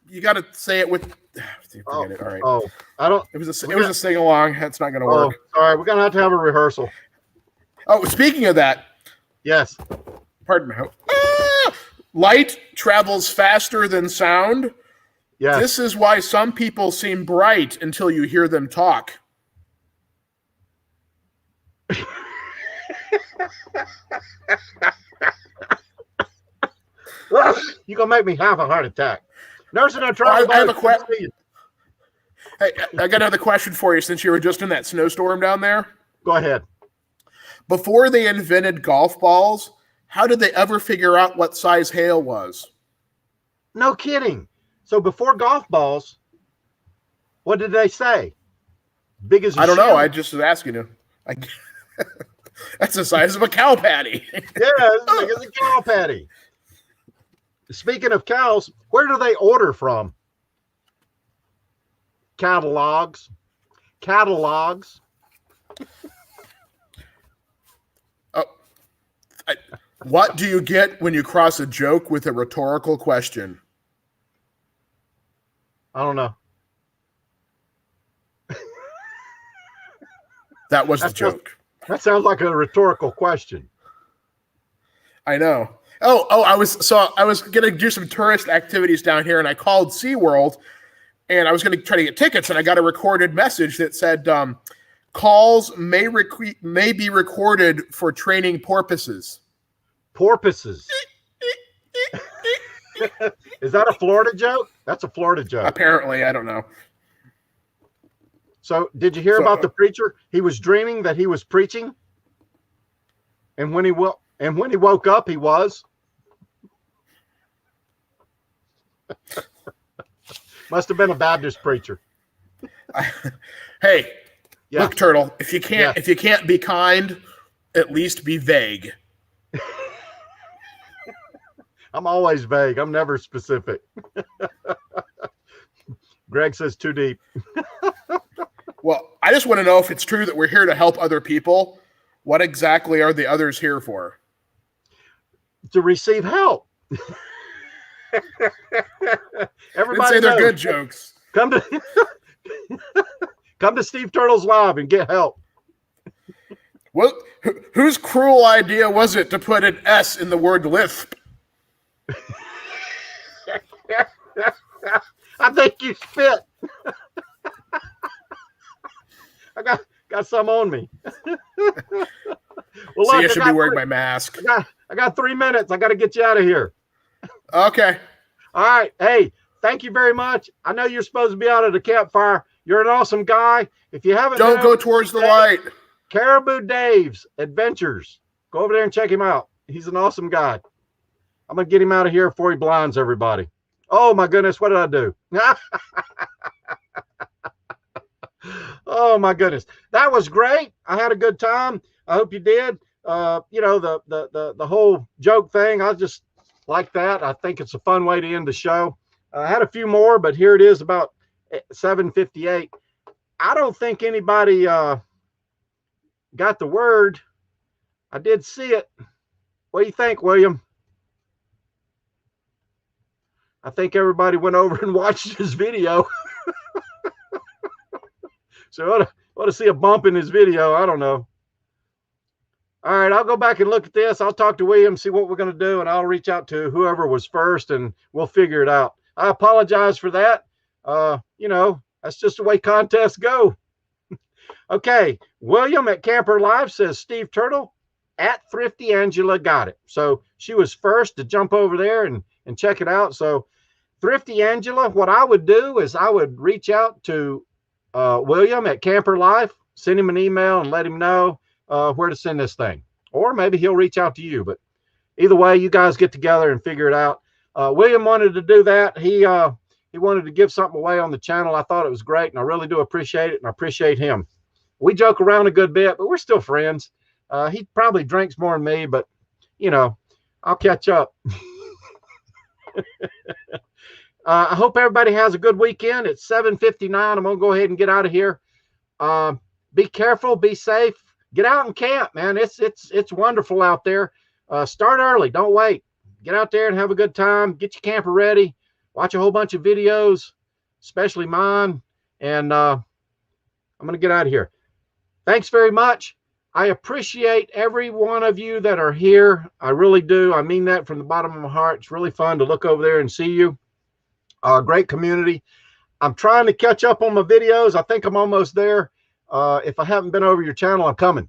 You got to say it with. Forget it. All right. Oh, I don't. It was a sing along. That's not going to work. All right, we're gonna have to have a rehearsal. Oh, speaking of that. Yes. Pardon me. Light travels faster than sound. Yes. This is why some people seem bright until you hear them talk. You're gonna make me have a heart attack. Nursing, I tried. I have a question. Hey, I got another question for you since you were just in that snowstorm down there. Go ahead. Before they invented golf balls, how did they ever figure out what size hail was? No kidding. So before golf balls, what did they say? Big as a I don't know. shield? I just was asking you. That's the size of a cow patty. Yeah, it's big as a cow patty. Speaking of cows, where do they order from? Catalogs. What do you get when you cross a joke with a rhetorical question? I don't know. That was the joke. That sounds like a rhetorical question. I know. I was gonna do some tourist activities down here, and I called SeaWorld, and I was gonna try to get tickets, and I got a recorded message that said calls may be recorded for training purposes. Porpoises. Is that a Florida joke? That's a Florida joke. Apparently, I don't know. So, did you hear about the preacher? He was dreaming that he was preaching, and when he woke up, he was. Must have been a Baptist preacher. Hey, look, Turtle. If you can't be kind, at least be vague. I'm always vague. I'm never specific. Greg says too deep. Well, I just want to know if it's true that we're here to help other people. What exactly are the others here for? To receive help. Everybody say they're good jokes. Come to Steve Turtle's live and get help. What? Whose cruel idea was it to put an S in the word lisp? I think you spit. I got some on me. Well, See, I should be wearing my mask. I got 3 minutes. I got to get you out of here. Okay. All right. Hey, thank you very much. I know you're supposed to be out at the campfire. You're an awesome guy. If you haven't, don't go towards the light. Caribou Dave's Adventures. Go over there and check him out. He's an awesome guy. I'm going to get him out of here before he blinds everybody. Oh, my goodness. What did I do? Oh, my goodness. That was great. I had a good time. I hope you did. The whole joke thing, I just like that. I think it's a fun way to end the show. I had a few more, but here it is about 7:58. I don't think anybody got the word. I did see it. What do you think, William? I think everybody went over and watched his video. So I ought to see a bump in his video. I don't know. All right, I'll go back and look at this. I'll talk to William, see what we're going to do, and I'll reach out to whoever was first, and we'll figure it out. I apologize for that. That's just the way contests go. Okay, William at Camper Live says Steve Turtle at Thrifty Angela got it. So she was first to jump over there and check it out. So Thrifty Angela, what I would do is I would reach out to William at Camper Life, send him an email and let him know where to send this thing. Or maybe he'll reach out to you. But either way, you guys get together and figure it out. William wanted to do that. He wanted to give something away on the channel. I thought it was great, and I really do appreciate it, and I appreciate him. We joke around a good bit, but we're still friends. He probably drinks more than me, but, I'll catch up. I hope everybody has a good weekend. It's 7:59. I'm going to go ahead and get out of here. Be careful. Be safe. Get out and camp, man. It's wonderful out there. Start early. Don't wait. Get out there and have a good time. Get your camper ready. Watch a whole bunch of videos, especially mine. And I'm going to get out of here. Thanks very much. I appreciate every one of you that are here. I really do. I mean that from the bottom of my heart. It's really fun to look over there and see you. Great community. I'm trying to catch up on my videos. I think I'm almost there. If I haven't been over your channel, I'm coming.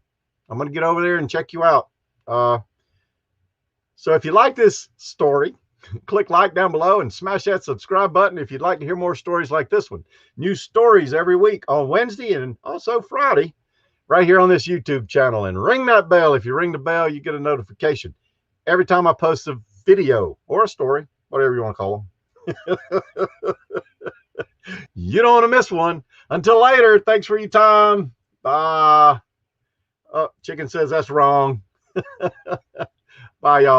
I'm going to get over there and check you out. So if you like this story, Click like down below and smash that subscribe button if you'd like to hear more stories like this one. New stories every week on Wednesday and also Friday right here on this YouTube channel. And ring that bell. If you ring the bell, you get a notification every time I post a video or a story, whatever you want to call them. You don't want to miss one. Until later, thanks for your time. Bye. Oh, Chicken says that's wrong. Bye, y'all.